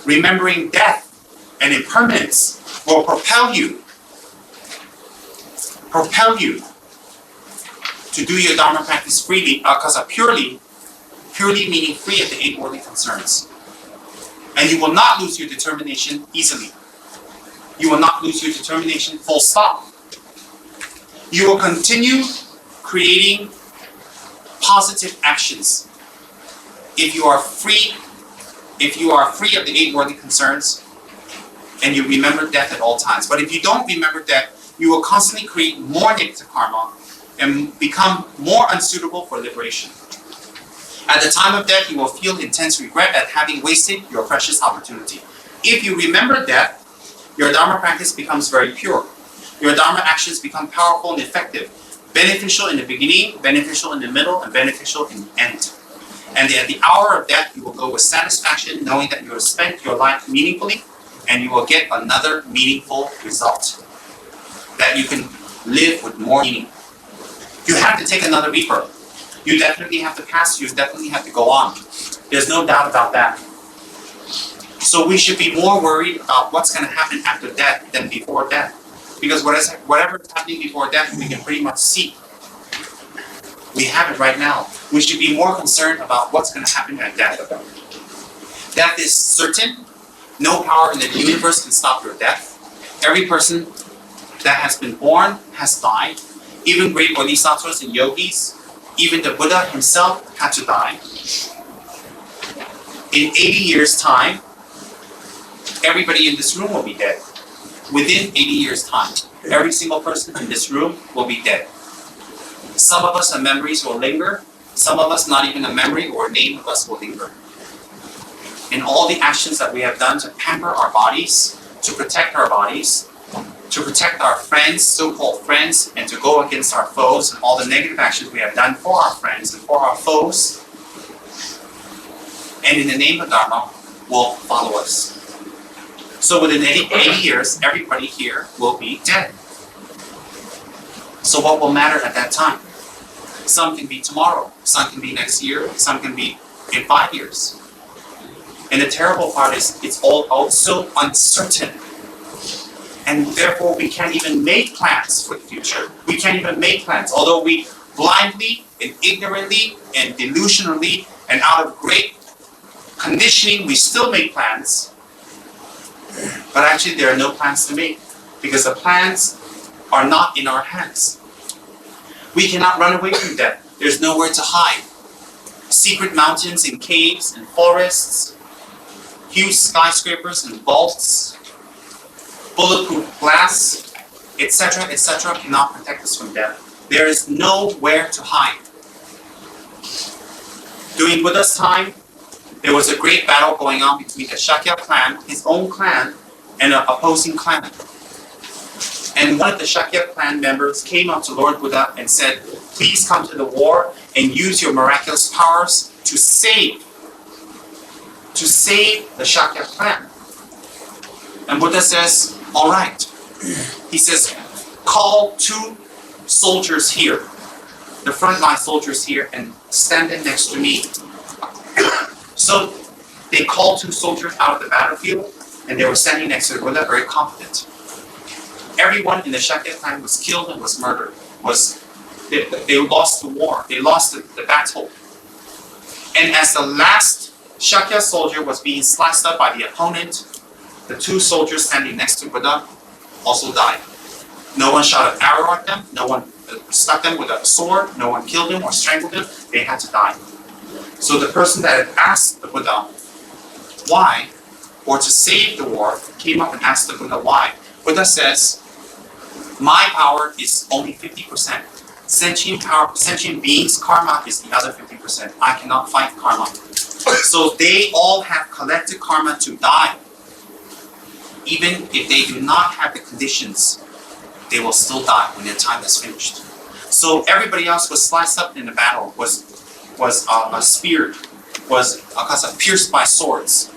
remembering death and impermanence will propel you to do your Dharma practice freely, because of purely meaning free of the 8 worldly concerns. And you will not lose your determination easily. You will not lose your determination full stop. You will continue creating positive actions if you are free of the 8 worldly concerns and you remember death at all times. But if you don't remember death, you will constantly create more negative karma and become more unsuitable for liberation. At the time of death, you will feel intense regret at having wasted your precious opportunity. If you remember death, your Dharma practice becomes very pure. Your Dharma actions become powerful and effective, beneficial in the beginning, beneficial in the middle, and beneficial in the end. And at the hour of death, you will go with satisfaction, knowing that you have spent your life meaningfully, and you will get another meaningful result. That you can live with more meaning. You have to take another rebirth. You definitely have to pass, you definitely have to go on. There's no doubt about that. So we should be more worried about what's going to happen after death than before death. Because whatever is happening before death, we can pretty much see. We have it right now. We should be more concerned about what's going to happen at death. Death is certain. No power in the universe can stop your death. Every person that has been born has died. Even great bodhisattvas and yogis, even the Buddha himself had to die. In 80 years' time, everybody in this room will be dead. Within 80 years' time, every single person in this room will be dead. Some of us, our memories will linger. Some of us, not even a memory or a name of us will linger. And all the actions that we have done to pamper our bodies, to protect our bodies, to protect our friends, so-called friends, and to go against our foes, and all the negative actions we have done for our friends and for our foes, and in the name of Dharma, will follow us. So within 80 years, everybody here will be dead. So what will matter at that time? Some can be tomorrow, some can be next year, some can be in 5 years. And the terrible part is it's all also uncertain. And therefore we can't even make plans for the future. We can't even make plans. Although we blindly and ignorantly and delusionally and out of great conditioning, we still make plans. But actually there are no plans to make because the plans are not in our hands. We cannot run away from death. There's nowhere to hide. Secret mountains and caves and forests, huge skyscrapers and vaults, bulletproof glass, etc., cannot protect us from death. There is nowhere to hide. During Buddha's time, there was a great battle going on between the Shakya clan, his own clan, and an opposing clan. And one of the Shakya clan members came up to Lord Buddha and said, please come to the war and use your miraculous powers to save the Shakya clan. And Buddha says, all right. He says, call 2 soldiers here, the frontline soldiers here, and stand them next to me. So they called 2 soldiers out of the battlefield, and they were standing next to the Buddha, very confident. Everyone in the Shakya clan was killed and was murdered. They lost the war. They lost the battle. And as the last Shakya soldier was being sliced up by the opponent, the 2 soldiers standing next to Buddha also died. No one shot an arrow at them. No one stuck them with a sword. No one killed them or strangled them. They had to die. So the person that had asked the Buddha why, or to save the war, came up and asked the Buddha why. Buddha says, my power is only 50%. Sentient beings' karma is the other 50%. I cannot fight karma. So they all have collected karma to die. Even if they do not have the conditions, they will still die when their time is finished. So everybody else was sliced up in the battle, was speared, was pierced by swords.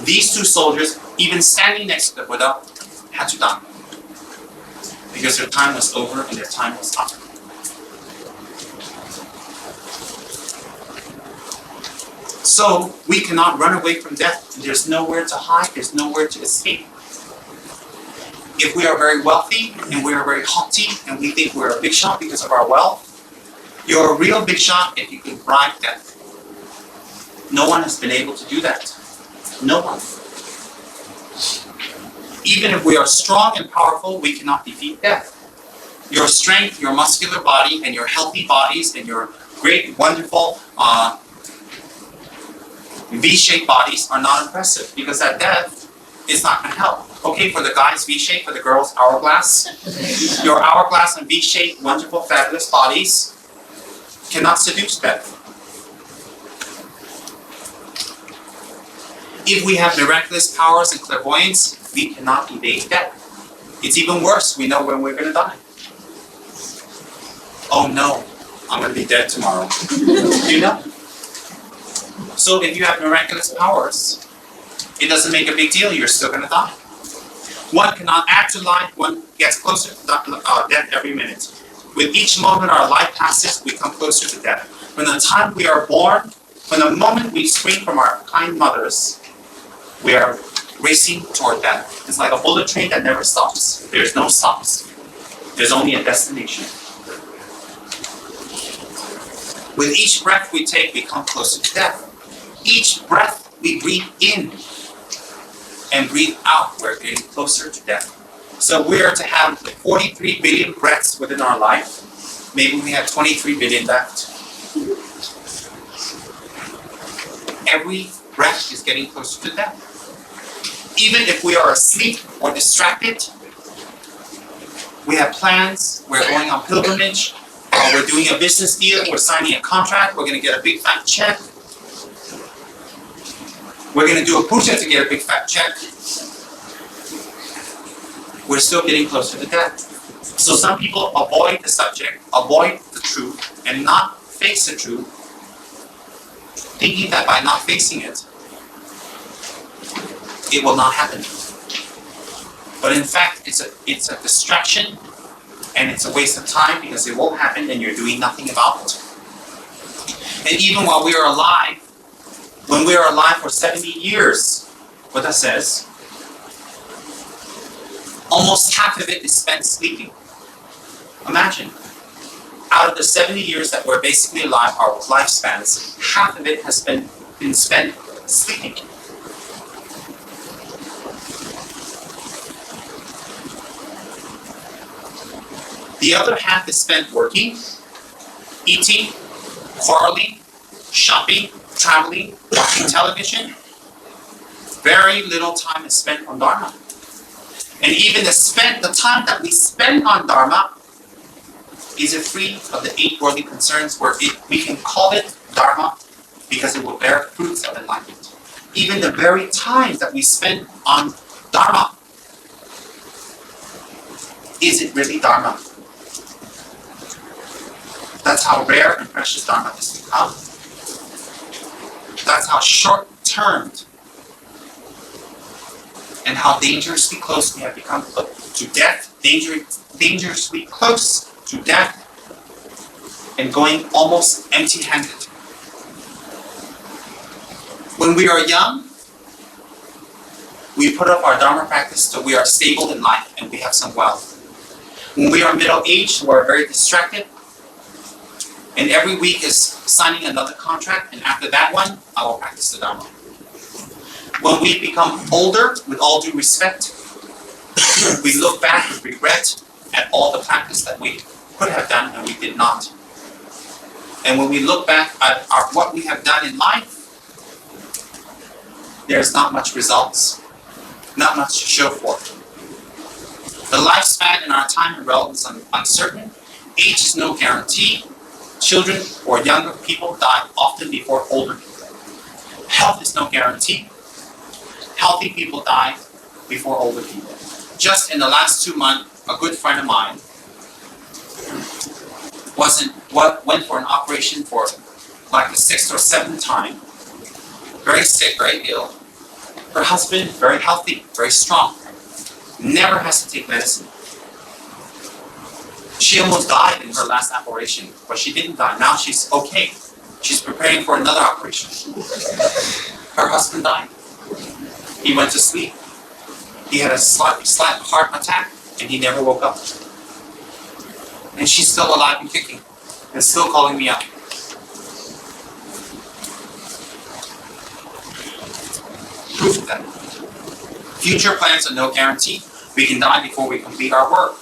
These 2 soldiers, even standing next to the Buddha, had to die because their time was over and their time was up. So we cannot run away from death. There's nowhere to hide. There's nowhere to escape. If we are very wealthy and we are very haughty and we think we're a big shot because of our wealth, you're a real big shot if you can bribe death. No one has been able to do that. No one. Even if we are strong and powerful, we cannot defeat death. Your strength, your muscular body, and your healthy bodies, and your great, wonderful V-shaped bodies are not impressive, because that death is not going to help. Okay, for the guys, V-shape, for the girls, hourglass. Your hourglass and V-shaped, wonderful, fabulous bodies cannot seduce death. If we have miraculous powers and clairvoyance, we cannot evade death. It's even worse, we know when we're going to die. Oh no, I'm going to be dead tomorrow. You know? So if you have miraculous powers, it doesn't make a big deal, you're still going to die. One cannot add to life, one gets closer to death every minute. With each moment our life passes, we come closer to death. From the time we are born, from the moment we spring from our kind mothers, we are racing toward death. It's like a bullet train that never stops. There's no stops. There's only a destination. With each breath we take, we come closer to death. Each breath we breathe in and breathe out, we're getting closer to death. So we are to have 43 billion breaths within our life. Maybe we have 23 billion left. Every breath is getting closer to death. Even if we are asleep or distracted, we have plans, we're going on pilgrimage, we're doing a business deal, we're signing a contract, we're going to get a big fat check. We're going to do a puja to get a big fat check. We're still getting closer to death. So some people avoid the subject, avoid the truth, and not face the truth, thinking that by not facing it, it will not happen. But in fact, it's a distraction, and it's a waste of time because it won't happen and you're doing nothing about it. And even while we are alive, when we are alive for 70 years, Buddha says, almost half of it is spent sleeping. Imagine, out of the 70 years that we're basically alive, our lifespans, half of it has been spent sleeping. The other half is spent working, eating, quarreling, shopping, traveling, watching television. Very little time is spent on Dharma. And even the time that we spend on Dharma is free of the 8 worldly concerns, where we can call it Dharma because it will bear fruits of enlightenment. Even the very time that we spend on Dharma, is it really Dharma? That's how rare and precious Dharma has become. That's how short-termed and how dangerously close we have become to death, dangerously close to death, and going almost empty-handed. When we are young, we put up our Dharma practice so we are stable in life and we have some wealth. When we are middle-aged, we are very distracted, and every week is signing another contract, and after that one, I will practice the Dharma. When we become older, with all due respect, we look back with regret at all the practice that we could have done and we did not. And when we look back at what we have done in life, there's not much results, not much to show for. The lifespan in our time and relevance is uncertain. Age is no guarantee. Children or younger people die often before older people. Health is no guarantee. Healthy people die before older people. Just in the last 2 months, a good friend of mine went for an operation for like the 6th or 7th time. Very sick, very ill. Her husband, very healthy, very strong. Never has to take medicine. She almost died in her last operation, but she didn't die. Now she's okay. She's preparing for another operation. Her husband died. He went to sleep. He had a slight heart attack, and he never woke up. And she's still alive and kicking, and still calling me out. Proof of that. Future plans are no guarantee. We can die before we complete our work.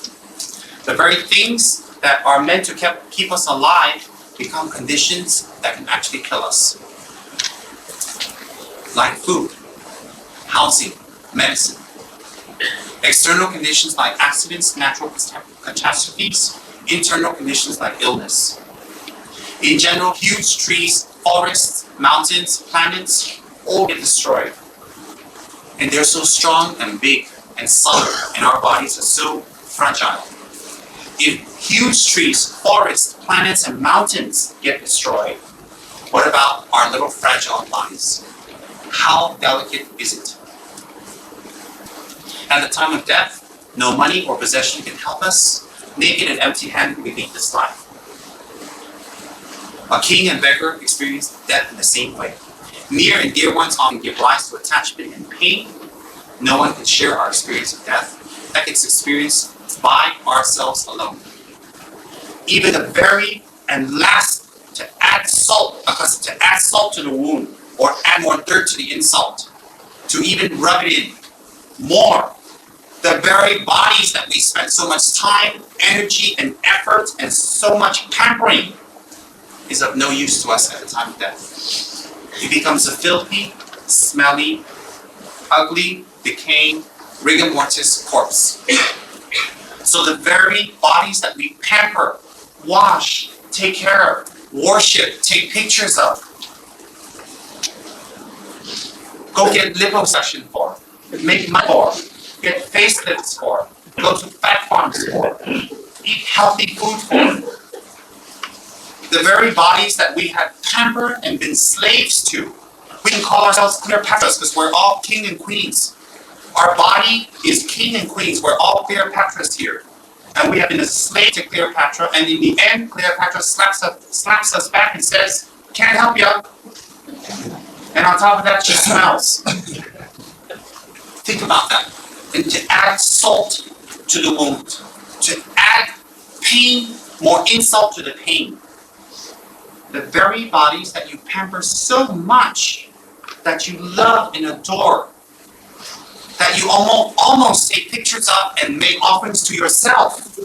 The very things that are meant to keep us alive become conditions that can actually kill us. Like food, housing, medicine. External conditions like accidents, natural catastrophes. Internal conditions like illness. In general, huge trees, forests, mountains, planets, all get destroyed. And they're so strong and big and solid, and our bodies are so fragile. If huge trees, forests, planets, and mountains get destroyed, what about our little fragile bodies? How delicate is it? At the time of death, no money or possession can help us. Naked and empty-handed, we leave this life. A king and beggar experience death in the same way. Near and dear ones often give rise to attachment and pain. No one can share our experience of death. That gets experienced by ourselves alone. Even the very and last to add salt to the wound, or add more dirt to the insult, to even rub it in more. The very bodies that we spend so much time, energy, and effort, and so much pampering is of no use to us at the time of death. It becomes a filthy, smelly, ugly, decaying, rigor mortis corpse. So the very bodies that we pamper, wash, take care of, worship, take pictures of, go get liposuction for, make money for, get facelifts for, go to fat farms for, eat healthy food for. The very bodies that we have pampered and been slaves to. We can call ourselves Cleopatras because we're all king and queens. Our body is king and queens. We're all Cleopatras here. And we have been a slave to Cleopatra, and in the end, Cleopatra slaps us back and says, "Can't help you." And on top of that, she smells. Think about that. And to add salt to the wound, to add pain, more insult to the pain. The very bodies that you pamper so much, that you love and adore, that you almost take pictures of and make offerings to yourself,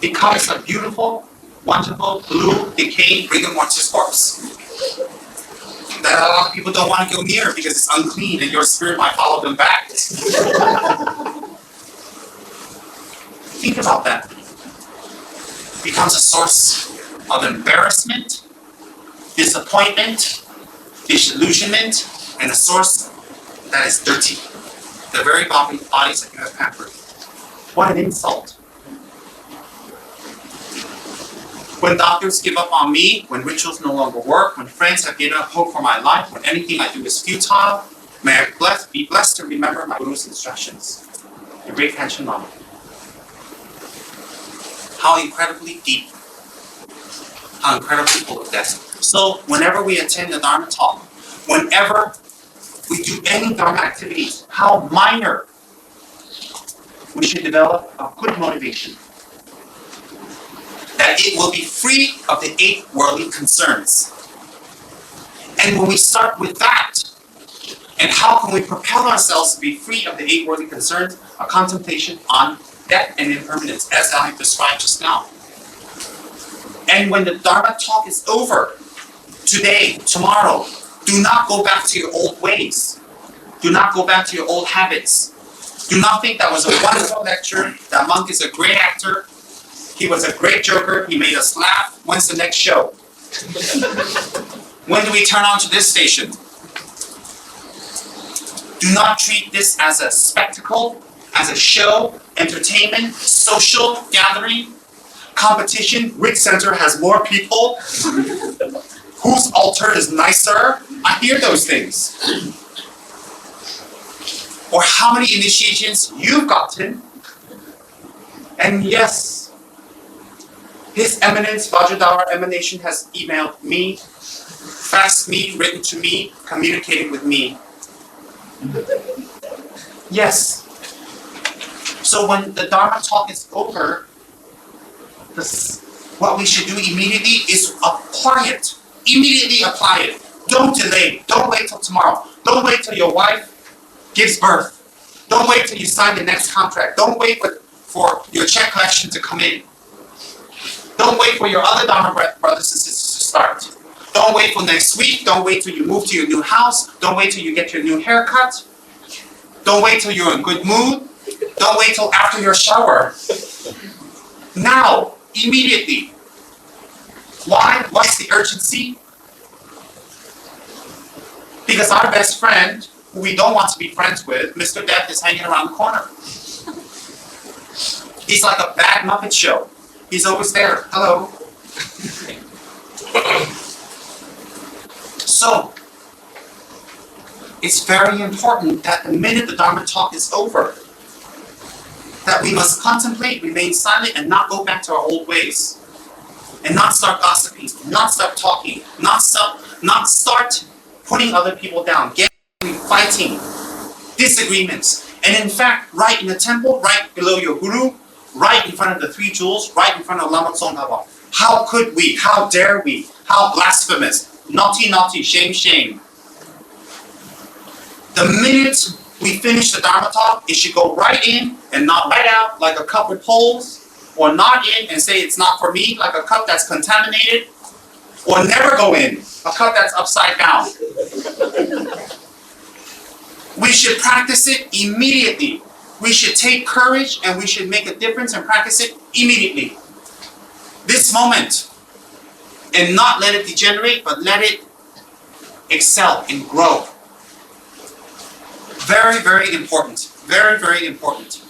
becomes a beautiful, wonderful, blue, decayed, rigor mortis corpse that a lot of people don't want to go near because it's unclean and your spirit might follow them back. Think about that. It becomes a source of embarrassment, disappointment, disillusionment, and a source that is dirty. The very bodies that you have pampered. What an insult. When doctors give up on me, when rituals no longer work, when friends have given up hope for my life, when anything I do is futile, may I be blessed to remember my Guru's instructions. The great Panchen Lama. How incredibly deep. How incredibly full of depth. So whenever we attend the Dharma talk, whenever we do any Dharma activities, how minor, we should develop a good motivation. That it will be free of the 8 worldly concerns. And when we start with that, and how can we propel ourselves to be free of the 8 worldly concerns? A contemplation on death and impermanence, as I described just now. And when the Dharma talk is over, today, tomorrow, do not go back to your old ways. Do not go back to your old habits. Do not think that was a wonderful lecture, that monk is a great actor, he was a great joker, he made us laugh. When's the next show? When do we turn on to this station? Do not treat this as a spectacle, as a show, entertainment, social gathering, competition. Which center has more people? Whose altar is nicer? I hear those things. Or how many initiations you've gotten. And yes, His Eminence, Vajradhara Emanation, has emailed me, faxed me, written to me, communicated with me. Yes. So when the Dharma talk is over, what we should do immediately is apply it. Immediately apply it. Don't delay. Don't wait till tomorrow. Don't wait till your wife gives birth. Don't wait till you sign the next contract. Don't wait for your check collection to come in. Don't wait for your other Dharma brothers and sisters to start. Don't wait for next week. Don't wait till you move to your new house. Don't wait till you get your new haircut. Don't wait till you're in good mood. Don't wait till after your shower. Now, immediately. Why? What's the urgency? Because our best friend, who we don't want to be friends with, Mr. Death, is hanging around the corner. He's like a bad Muppet show. He's always there. Hello. So, it's very important that the minute the Dharma talk is over, that we must contemplate, remain silent, and not go back to our old ways. And not start gossiping, not start talking, not start putting other people down, fighting, disagreements. And in fact, right in the temple, right below your guru, right in front of the three jewels, right in front of Lama Tsongkhapa. How could we? How dare we? How blasphemous. Naughty, naughty, shame, shame. The minute we finish the Dharma talk, it should go right in and not right out like a cup with holes, or not in and say it's not for me, like a cup that's contaminated, or never go in, a cup that's upside down. We should practice it immediately. We should take courage and we should make a difference and practice it immediately. This moment. And not let it degenerate, but let it excel and grow. Very, very important. Very, very important.